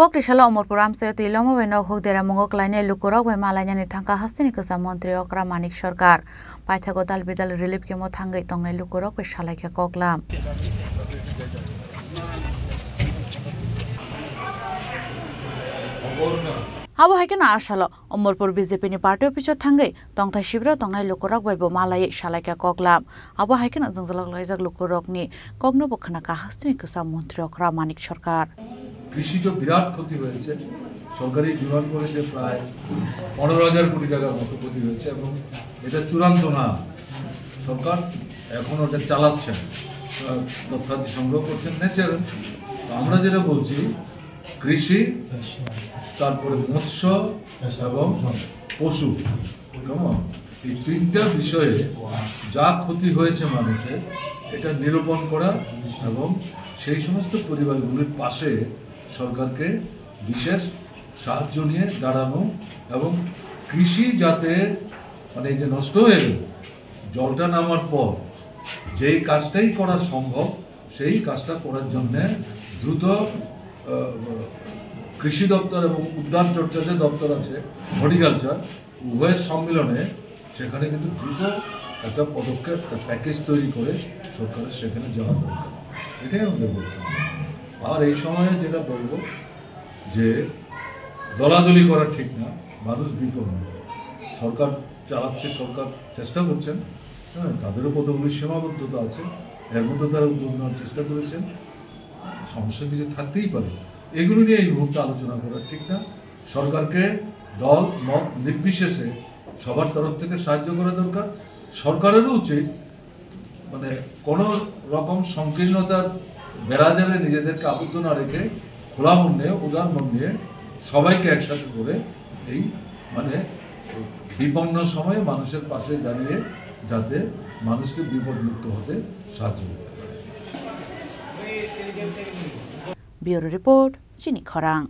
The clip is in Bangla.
Kokrishala Omorpur Amsayati Lomo Venok Hogdera Mongok Line Lukurok by Malanya Tanka Hasini Kusa Montri Okra Manik Shorkar. Paithagodal Bidal Relief Kemo Tangai Tonga Lukurok with Shalaka Koklam. Abo haikena ashalo Omorpur BJP ni party office thangai tongtha shibra tongnai lukurok by Bomalai Shalaka Koklam. Abo haikena Zangzalak Laizak Lukurok ni Kogno Bokhana Hasini Kusa Montri Okra Manik Shorkar. কৃষিজ বিরাট ক্ষতি হয়েছে সরকারি বিভাগ করেছে প্রায় 15,000 কোটি টাকার মতো ক্ষতি হয়েছে এবং এটা চূড়ান্ত না সরকার এখন ওটা চালাচ্ছে তথ্যাদি সংগ্রহ করছেন ন্যাচারাল আমরা যেটা বলছি কৃষি তারপরে মৎস্য এবং পশু কেমন এই তিনটা বিষয়ে যা ক্ষতি হয়েছে মানুষের এটা নিরূপণ করা এবং সেই সমস্ত পরিবারগুলির পাশে সরকারকে বিশেষ সাহায্য নিয়ে দাঁড়ানো এবং কৃষি যাতে মানে এই যে নষ্ট হয়ে গেল জলটা নামার পর যেই কাজটাই করা সম্ভব সেই কাজটা করার জন্য দ্রুত কৃষি দপ্তর এবং উদ্যান চর্চা যে দপ্তর আছে হর্টিকালচার উভয়ের সম্মিলনে সেখানে কিন্তু দ্রুত একটা পদক্ষেপ প্যাকেজ তৈরি করে সরকারের সেখানে যাওয়া দরকার এটাই আমাদের বলতে আর এই সময়ে যেটা বলবো যে দলাদলি করা ঠিক না মানুষ বিপন্ন সরকার চালাচ্ছে সরকার চেষ্টা করছেন হ্যাঁ তাদেরও কতগুলি সীমাবদ্ধতা আছে এর মধ্যে তারা উদ্যোগ নেওয়ার চেষ্টা করেছেন সমস্যা কিছু থাকতেই পারে এগুলো নিয়ে এই মুহূর্তে আলোচনা করা ঠিক না সরকারকে দল মত নির্বিশেষে সবার তরফ থেকে সাহায্য করা দরকার সরকারেরও উচিত মানে কোনো রকম সংকীর্ণতার বেড়াজালে নিজেদেরকে আবদ্ধ না রেখে খোলা মন নিয়ে উদার মন নিয়ে সবাইকে একসাথে করে এই মানে বিপন্ন সময়ে মানুষের পাশে দাঁড়িয়ে যাতে মানুষকে বিপদমুক্ত হতে সাহায্য করতে পারে। ব্যুরো রিপোর্ট চিনি খরাং।